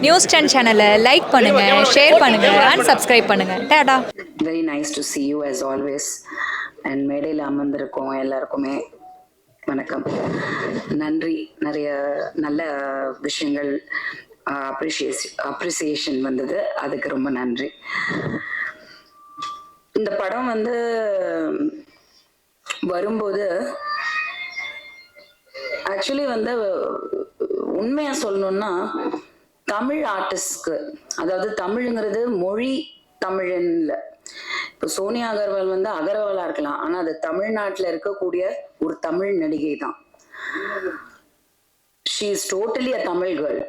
News 10 சேனலை like பண்ணுங்க, share பண்ணுங்க and subscribe பண்ணுங்க. Tata. Very nice to see you as always. And மேடையில் அமர்ந்திருக்கோம் எல்லாருக்குமே வணக்கம், நன்றி. நிறைய நல்ல விஷயங்கள் அப்ரிசியேஷன் வந்தது, அதுக்கு ரொம்ப நன்றி. இந்த படம் வரும்போது ஆக்சுவலி உண்மையா சொல்லணும்னா தமிழ் ஆர்டிஸ்ட்க்கு, அதாவது தமிழ்ங்கிறது மொழி தமிழன் இல்லை. இப்போ சோனியா அகர்வால் அகர்வாலா இருக்கலாம், ஆனா அது தமிழ்நாட்டில் இருக்கக்கூடிய ஒரு தமிழ் நடிகை தான். She is totally a Tamil girl.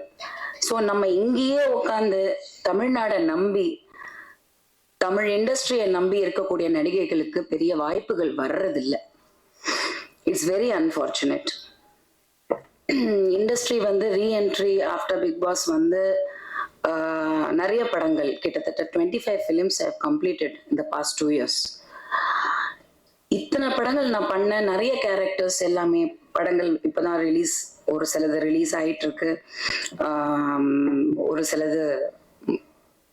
So நம்ம இங்கேயே உட்காந்து தமிழ்நாடை நம்பி, தமிழ் இண்டஸ்ட்ரியை நம்பி இருக்கக்கூடிய நடிகைகளுக்கு பெரிய வாய்ப்புகள் வர்றதில்லை. It's very unfortunate. Industry reentry after Bigg Boss நிறைய படங்கள், கிட்டத்தட்ட 25 ஃபிலிம்ஸ் ஹேவ் கம்ப்ளீட்டட் இந்த பாஸ்ட் 2 years. இத்தனை படங்கள் நான் பண்ண, நிறைய கேரக்டர்ஸ் எல்லாமே படங்கள் இப்போதான் ரிலீஸ், ஒரு சிலது ரிலீஸ் ஆகிட்டு இருக்கு, ஒரு சிலது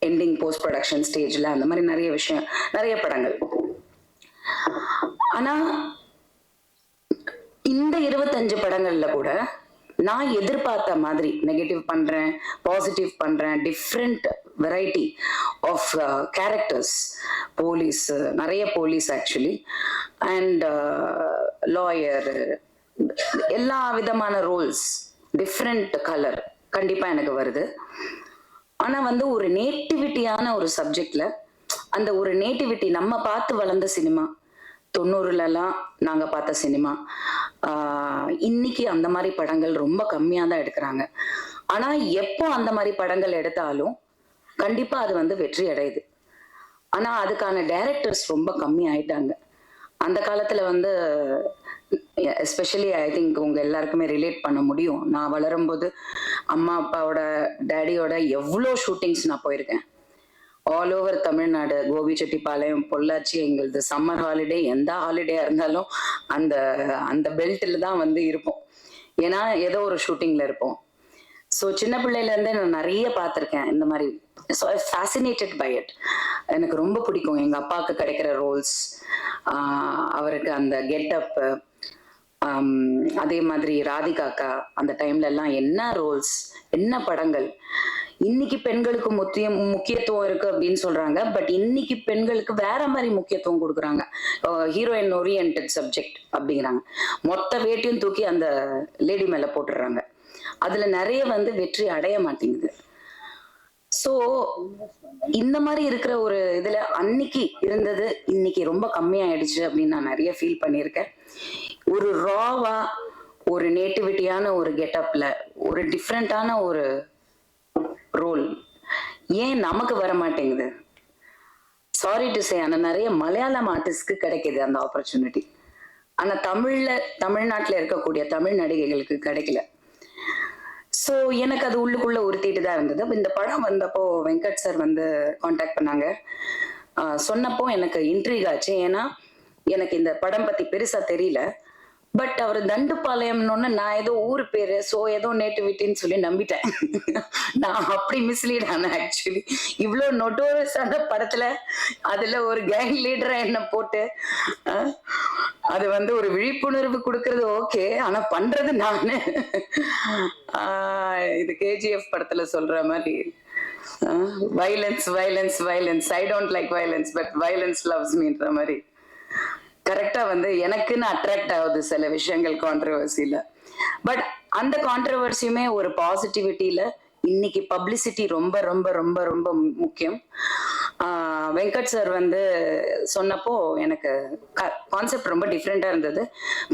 எண்டிங் போஸ்ட் ப்ரொடக்ஷன் ஸ்டேஜில், அந்த மாதிரி நிறைய விஷயம், நிறைய படங்கள். ஆனா இந்த 25 படங்கள்ல கூட நான் எதிர்பார்த்த மாதிரி நெகட்டிவ் பண்றேன், பாசிட்டிவ் பண்றேன், different variety of characters, police, நிறைய போலீஸ் ஆக்சுவலி, அண்ட் லாயர், எல்லா விதமான ரோல்ஸ், டிஃப்ரெண்ட் கலர் கண்டிப்பா எனக்கு வருது. ஆனா ஒரு நேட்டிவிட்டியான ஒரு சப்ஜெக்ட்ல, அந்த ஒரு நேட்டிவிட்டி நம்ம பார்த்து வளர்ந்த சினிமா, 90லலாம் நாங்க பார்த்த சினிமா, இன்னைக்கு அந்த மாதிரி படங்கள் ரொம்ப கம்மியா தான் எடுக்கிறாங்க. ஆனா எப்போ அந்த மாதிரி படங்கள் எடுத்தாலும் கண்டிப்பா அது வெற்றி அடையுது. ஆனா அதுக்கான டைரக்டர்ஸ் ரொம்ப கம்மி ஆயிட்டாங்க. அந்த காலத்துல எஸ்பெஷலி ஐ திங்க் உங்க எல்லாருக்குமே ரிலேட் பண்ண முடியும். நான் வளரும்போது அம்மா அப்பாவோட டேடியோட எவ்வளோ ஷூட்டிங்ஸ் நான் போயிருக்கேன். ஆல் ஓவர் தமிழ்நாடு, கோபிச்செட்டிப்பாளையம், பொள்ளாச்சி, எங்களது சம்மர் ஹாலிடே, எந்த ஹாலிடேயா இருந்தாலும் அந்த அந்த பெல்ட்டில் தான் இருப்போம். ஏன்னா ஏதோ ஒரு ஷூட்டிங்ல இருப்போம். ஸோ சின்ன பிள்ளையிலேருந்தே நான் நிறைய பார்த்துருக்கேன் இந்த மாதிரி. So I fascinated by it. எனக்கு ரொம்ப பிடிக்கும் எங்கள் அப்பாவுக்கு கிடைக்கிற ரோல்ஸ், அவருக்கு அந்த கெட்டப்பு, அதே மாதிரி ராதிகாக்கா அந்த டைம்ல எல்லாம் என்ன ரோல்ஸ், என்ன படங்கள். இன்னைக்கு பெண்களுக்கு முக்கியத்துவம் இருக்கு அப்படின்னு சொல்றாங்க, பட் இன்னைக்கு பெண்களுக்கு வேற மாதிரி முக்கியத்துவம் கொடுக்குறாங்க. ஹீரோயின் ஓரியன்டட் சப்ஜெக்ட் அப்படிங்கிறாங்க. மொத்த வேட்டையும் தூக்கி அந்த லேடி மேல போட்டுடுறாங்க. அதுல நிறைய வெற்றி அடைய மாட்டேங்குது. சோ இந்த மாதிரி இருக்கிற ஒரு இதுல அன்னைக்கு இருந்தது இன்னைக்கு ரொம்ப கம்மியாயிடுச்சு அப்படின்னு நான் நிறைய ஃபீல் பண்ணியிருக்கேன். ஒரு ராவா, ஒரு நேட்டிவிட்டியான ஒரு கெட்டப்ல, ஒரு டிஃப்ரெண்டான ஒரு ரோல் ஏன் நமக்கு வர மாட்டேங்குது? சாரி டு சே, ஆனா நிறைய மலையாளம் ஆர்டிஸ்ட்க்கு கிடைக்குது அந்த ஆப்பர்ச்சுனிட்டி. ஆனா தமிழ்நாட்டுல இருக்கக்கூடிய தமிழ் நடிகைகளுக்கு கிடைக்கல. ஸோ எனக்கு அது உள்ளுக்குள்ள உறுத்திட்டு தான் இருந்தது. இந்த படம் வந்தப்போ வெங்கட் சார் கான்டாக்ட் பண்ணாங்க. சொன்னப்போ எனக்கு இன்ட்ரீக் ஆச்சு. ஏன்னா எனக்கு இந்த படம் பத்தி பெருசா தெரியல. பட் அவர் தண்டுப்பாளையம்னு நான் ஏதோ ஊர் பேரு, சோ ஏதோ நேட்டிவிட்டின்னு சொல்லி நம்பிட்டேன். நான் அப்படி மிஸ்லீட் ஆனேன் ஆக்சுவலி. இவ்வளோ நொட்டோரியஸான படத்துல அதுல ஒரு கேங் லீடரா என்ன போட்டு அது ஒரு விழிப்புணர்வு கொடுக்கறது ஓகே, ஆனா பண்றது நானு. இது கேஜிஎஃப் படத்துல சொல்ற மாதிரி violence violence violence, I don't like violence but violence loves மீன்ற மாதிரி கரெக்டா எனக்குன்னு அட்ராக்ட் ஆகுது சில விஷயங்கள் கான்ட்ரவர்சியில. பட் அந்த கான்ட்ரவர்சியுமே ஒரு பாசிட்டிவிட்டியில, இன்னைக்கு பப்ளிசிட்டி ரொம்ப ரொம்ப ரொம்ப ரொம்ப முக்கியம். வெங்கட் சார் சொன்னப்போ எனக்கு கான்செப்ட் ரொம்ப டிஃப்ரெண்டா இருந்தது,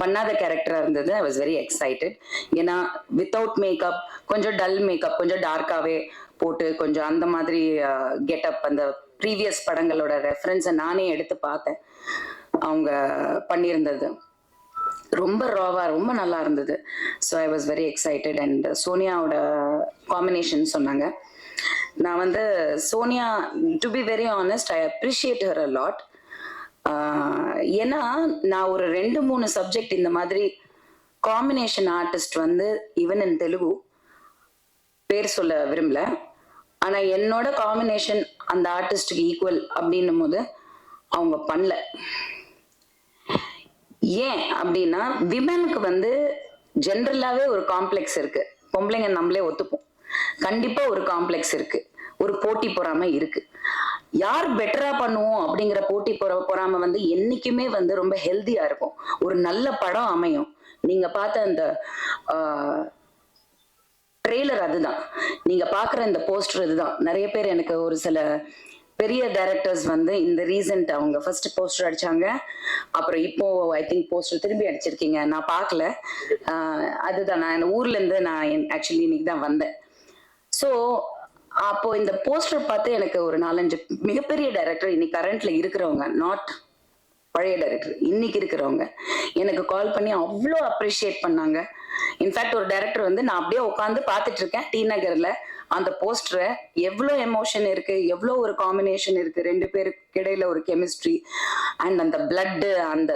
பண்ணாத கேரக்டரா இருந்தது. ஐ வாஸ் வெரி எக்ஸைட்டட். ஏன்னா வித்தவுட் மேக்கப், கொஞ்சம் டல் மேக்கப், கொஞ்சம் டார்க்காவே போட்டு, கொஞ்சம் அந்த மாதிரி கெட்டப், அந்த ப்ரீவியஸ் படங்களோட ரெஃபரன்ஸை நானே எடுத்து பார்த்தேன். அவங்க பண்ணியிருந்தது ரொம்ப ராவா, ரொம்ப நல்லா இருந்தது. So I was very excited. And சோனியாவோட காம்பினேஷன் சொன்னாங்க. நான் Sonia, to be very honest, I appreciate her a lot. ஏன்னா நான் ஒரு 2-3 சப்ஜெக்ட் இந்த மாதிரி combination artist even in Telugu, பேர் சொல்ல விரும்பல, ஆனா என்னோட காம்பினேஷன் அந்த ஆர்டிஸ்டுக்கு ஈக்குவல் அப்படின்னும் போது அவங்க பண்ணல. ஏன் அப்படின்னா விமனுக்கு வந்து ஜென்ரலாவே ஒரு காம்ப்ளெக்ஸ் இருக்கு. பொம்பளைங்க நம்மளே ஒத்துப்போம், கண்டிப்பா ஒரு காம்ப்ளெக்ஸ் இருக்கு, ஒரு போட்டி பொறாமை இருக்கு. யார் பெட்டரா பண்ணுவோம் அப்படிங்கிற போட்டி பொறாமை வந்து என்னைக்குமே வந்து ரொம்ப ஹெல்தியா இருக்கும். ஒரு நல்ல படம் அமையும். நீங்க பார்த்த அந்த ட்ரெய்லர் அதுதான், நீங்க பாக்குற இந்த போஸ்டர் இதுதான். நிறைய பேர் எனக்கு ஒரு சில பெரிய டைரக்டர்ஸ் வந்து இந்த ரீசன்ட் அவங்க ஃபர்ஸ்ட் போஸ்டர் அடிச்சாங்க, அப்புறம் இப்போ ஐ திங்க் போஸ்டர் திரும்பி அடிச்சிருக்கீங்க, நான் பார்க்கல. அதுதான் நான் ஊர்ல இருந்து நான் ஆக்சுவலி இன்னைக்கு தான் வந்தேன். ஸோ அப்போ இந்த போஸ்டர் பார்த்து எனக்கு ஒரு 4-5 மிகப்பெரிய டைரக்டர் இன்னைக்கு கரண்ட்ல இருக்கிறவங்க, நாட் பழைய டைரக்டர், இன்னைக்கு இருக்கிறவங்க எனக்கு கால் பண்ணி அவ்வளோ அப்ரிஷியேட் பண்ணாங்க. இன்ஃபேக்ட் ஒரு டைரக்டர் வந்து நான் அப்படியே உட்காந்து பார்த்துட்டு இருக்கேன் டி நகர்ல, அந்த போஸ்டரை எவ்வளோ எமோஷன் இருக்கு, எவ்வளோ ஒரு காம்பினேஷன் இருக்கு, ரெண்டு பேருக்கு இடையில ஒரு கெமிஸ்ட்ரி அண்ட் அந்த பிளட், அந்த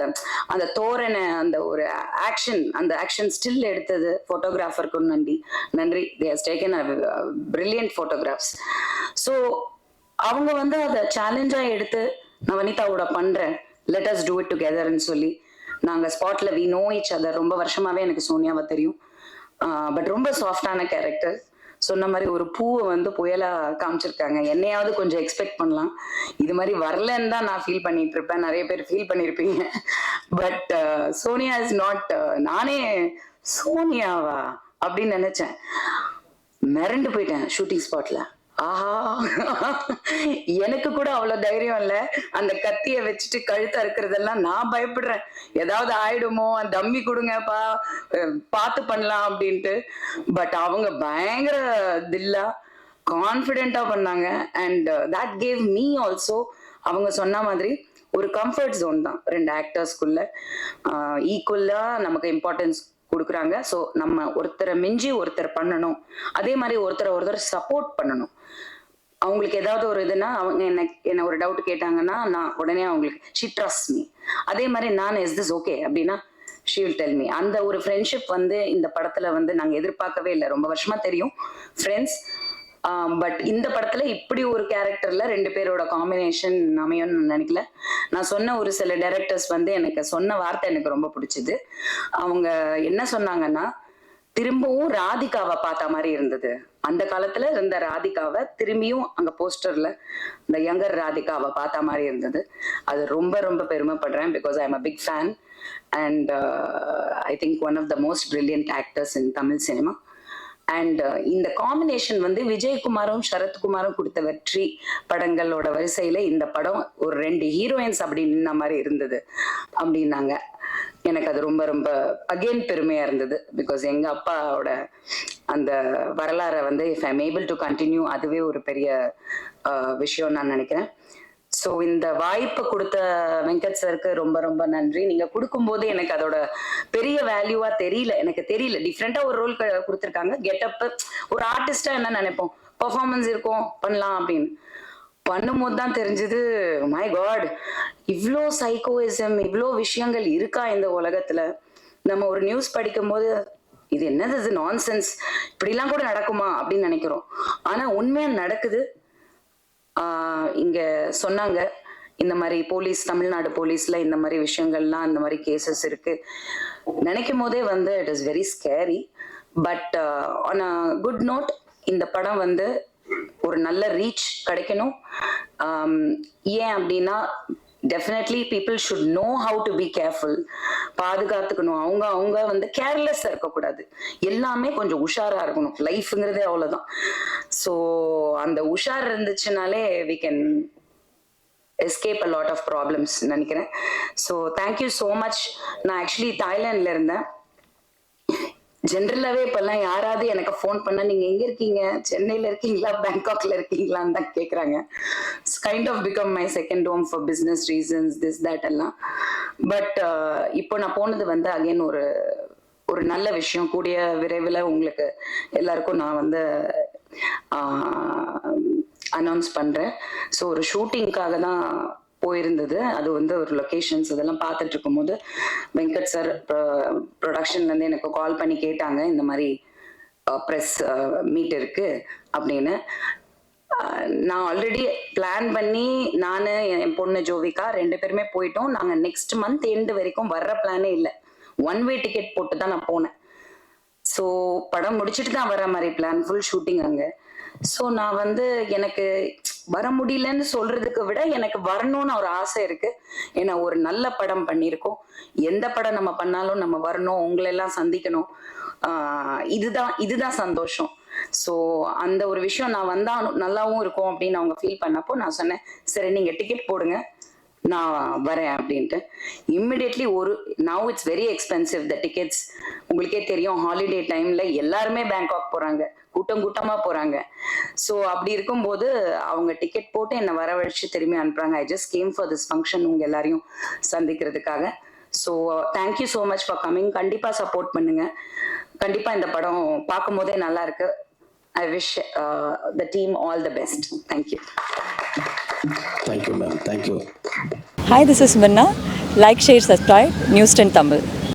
அந்த தோரணை, அந்த ஒரு ஆக்ஷன், அந்த ஆக்ஷன் ஸ்டில் எடுத்தது போட்டோகிராஃபருக்கு நன்றி. They has taken brilliant photographs. So அவங்க வந்து அதை சேலஞ்சா எடுத்து நான் வனிதாவோட பண்றேன், லெட் அஸ் டூ இட் டுகெதர்ன்னு சொல்லி நாங்க ஸ்பாட்ல வி நோ ஈச் அதர். ரொம்ப வருஷமாவே எனக்கு சோனியாவை தெரியும். பட் ரொம்ப சாஃப்டான கேரக்டர். சொன்ன மாதிரி ஒரு பூவை வந்து புயலா காமிச்சிருக்காங்க. என்னையாவது கொஞ்சம் எக்ஸ்பெக்ட் பண்ணலாம், இது மாதிரி வரலன்னு தான் நான் ஃபீல் பண்ணிட்டு இருப்பேன், நிறைய பேர் ஃபீல் பண்ணியிருப்பீங்க. But Sonia is not. நானே சோனியாவா அப்படின்னு நினைச்சேன், மிரண்டு போயிட்டேன் ஷூட்டிங் ஸ்பாட்ல. ஆஹா, எனக்கு கூட அவ்வளவு தைரியம் இல்ல. அந்த கத்திய வச்சுட்டு கழுத்த இருக்கிறதெல்லாம் நான் பயப்படுறேன், ஏதாவது ஆயிடுமோ, தம்மி கொடுங்கப்பா பார்த்து பண்ணலாம் அப்படின்ட்டு. பட் அவங்க பயங்கர தில்லா கான்ஃபிடென்ட்டா பண்ணாங்க. And that gave me also, அவங்க சொன்ன மாதிரி ஒரு கம்ஃபர்ட் ஜோன் தான் ரெண்டு ஆக்டர்ஸ்குள்ள. ஈக்குவலா நமக்கு இம்பார்ட்டன்ஸ் கொடுக்குறாங்க. ஸோ நம்ம ஒருத்தரை மிஞ்சி ஒருத்தர் பண்ணணும், அதே மாதிரி ஒருத்தர் சப்போர்ட் பண்ணணும். அவங்களுக்கு ஏதாவது ஒரு இதுனா அவங்க என்ன ஒரு டவுட் கேட்டாங்கன்னா நான் உடனே அவங்களுக்கு ஷி ட்ரஸ்ட் மீ. அதே மாதிரி நான் இஸ் திஸ் ஓகே அப்படின்னா ஷி வில் டெல் மீ. அந்த ஒரு ஃப்ரெண்ட்ஷிப் வந்து இந்த படத்துல வந்து நாங்க எதிர்பார்க்கவே இல்லை. ரொம்ப வருஷமா தெரியும் ஃப்ரெண்ட்ஸ், பட் இந்த படத்துல இப்படி ஒரு கேரக்டர்ல ரெண்டு பேரோட காம்பினேஷன் அமையும்னு நினைக்கல. நான் சொன்ன ஒரு சில டைரக்டர்ஸ் வந்து எனக்கு சொன்ன வார்த்தை எனக்கு ரொம்ப பிடிச்சது. அவங்க என்ன சொன்னாங்கன்னா, திரும்பவும் ராதிகாவை பார்த்த மாதிரி இருந்தது. அந்த காலத்துல இருந்த ராதிகாவை திரும்பியும் அங்க போஸ்டர்ல இந்த யங்கர் ராதிகாவை பார்த்த மாதிரி இருந்தது. அது ரொம்ப ரொம்ப பெருமைப்படுறேன், because I am a big fan and I think one of the most brilliant actors in Tamil cinema. And இந்த காம்பினேஷன் வந்து விஜயகுமாரும் சரத்குமாரும் கொடுத்த வெற்றி படங்களோட வரிசையில இந்த படம் ஒரு 2 ஹீரோயின்ஸ் அப்படி நின்ன மாதிரி இருந்தது அப்படின்னாங்க. எனக்கு அது ரொம்ப ரொம்ப அகெயின் பெருமையா இருந்தது. பிகாஸ் எங்க அப்பாவோட அந்த வரலாறை வந்து if I'm able to continue, அதுவே ஒரு பெரிய விஷயம் நான் நினைக்கிறேன். ஸோ இந்த வாய்ப்பை கொடுத்த வெங்கட் சருக்கு ரொம்ப ரொம்ப நன்றி. நீங்க கொடுக்கும்போது எனக்கு அதோட பெரிய வேல்யூவா எனக்கு தெரியல. டிஃப்ரெண்டா ஒரு ரோல் கொடுத்துருக்காங்க. கெட்டப் ஒரு ஆர்டிஸ்டா என்ன நினைப்போம், பெர்ஃபார்மன்ஸ் இருக்கும் பண்ணலாம் அப்படின்னு, பண்ணும்போது தான் தெரிஞ்சது மை காட், இவ்வளோ சைக்கோயிசம், இவ்வளோ விஷயங்கள் இருக்கா இந்த உலகத்துல. நம்ம ஒரு நியூஸ் படிக்கும் போது இது என்னது, இது நான்சென்ஸ், இப்படிலாம் கூட நடக்குமா அப்படின்னு நினைக்கிறோம். ஆனா உண்மையா நடக்குது. இங்க சொன்னாங்க இந்த மாதிரி போலீஸ், தமிழ்நாடு போலீஸ்ல இந்த மாதிரி விஷயங்கள்லாம், இந்த மாதிரி கேசஸ் இருக்கு நினைக்கும் போதே வந்து it is very scary. But on a good note, இந்த படம் வந்து ஒரு நல்ல ரீச் கிடைக்கணும். ஏன் அப்படின்னா definitely people should know how to be careful. பாதுகாத்துக்கணும். அவங்க வந்து கேர்லெஸ்ஸா இருக்கக்கூடாது, எல்லாமே கொஞ்சம் உஷாரா இருக்கணும். லைஃப்ங்கிறதே அவ்வளவுதான். ஸோ அந்த உஷார் இருந்துச்சுனாலே we can escape a lot of problems நினைக்கிறேன். So thank you so much. நான் ஆக்சுவலி தாய்லாந்துல இருந்தேன். ஜென்ரலாவே இப்பெல்லாம் யாராவது எனக்கு ஃபோன் பண்ணா நீங்க எங்க இருக்கீங்க, சென்னையில இருக்கீங்களா, பேங்காக்ல இருக்கீங்களான்னு தான் கேக்குறாங்க. It's kind of become my second home for business reasons, this that எல்லாம். பட் இப்போ நான் போனது வந்து அகைன் ஒரு நல்ல விஷயம். கூடிய விரைவில் உங்களுக்கு எல்லாருக்கும் நான் வந்து அனௌன்ஸ் பண்றேன். ஸோ ஒரு ஷூட்டிங்காக தான் போயிருந்தது. அது வந்து ஒரு லொகேஷன்ஸ் இதெல்லாம் பார்த்துட்டு இருக்கும்போது வெங்கட் சார் ப்ரொடக்ஷன்லேருந்து எனக்கு கால் பண்ணி கேட்டாங்க, இந்த மாதிரி ப்ரெஸ் மீட் இருக்கு அப்படின்னு. நான் ஆல்ரெடி பிளான் பண்ணி நான் என் பொண்ணு ஜோவிகா 2 பேருமே போயிட்டோம். நாங்கள் நெக்ஸ்ட் மந்த் எண்டு வரைக்கும் வர்ற பிளானே இல்லை. 1 வே டிக்கெட் போட்டு தான் நான் போனேன். ஸோ படம் முடிச்சுட்டு தான் வர மாதிரி பிளான், ஃபுல் ஷூட்டிங் அங்கே. ஸோ நான் எனக்கு வர முடியலன்னு சொல்றதுக்கு விட எனக்கு வரணும்னு ஒரு ஆசை இருக்கு. ஏன்னா ஒரு நல்ல படம் பண்ணியிருக்கோம். எந்த படம் நம்ம பண்ணாலும் நம்ம வரணும், உங்களெல்லாம் சந்திக்கணும். இதுதான் சந்தோஷம். ஸோ அந்த ஒரு விஷயம் நான் வந்தா நல்லாவும் இருக்கும் அப்படின்னு அவங்க ஃபீல் பண்ணப்போ நான் சொன்னேன், சரி நீங்க டிக்கெட் போடுங்க, நான் வரேன் அப்படின்ட்டு. Immediately now it's very expensive the tickets. உங்களுக்கே தெரியும், ஹாலிடே டைம்ல எல்லாருமே பேங்காக் போறாங்க, கூட்டமா போறாங்க. ஸோ அப்படி இருக்கும்போது அவங்க டிக்கெட் போட்டு என்னை வரவழைச்சு திரும்பி அனுப்புறாங்க. I just came for this function, உங்க எல்லாரையும் சந்திக்கிறதுக்காக. So thank you so much for coming. கண்டிப்பா சப்போர்ட் பண்ணுங்க. கண்டிப்பா இந்த படம் பார்க்கும் போதே நல்லா இருக்கு. I wish the team all the best. Thank you. Thank you ma'am, thank you. Hi, this is Minna. Like, share, subscribe, News 10 Tamil.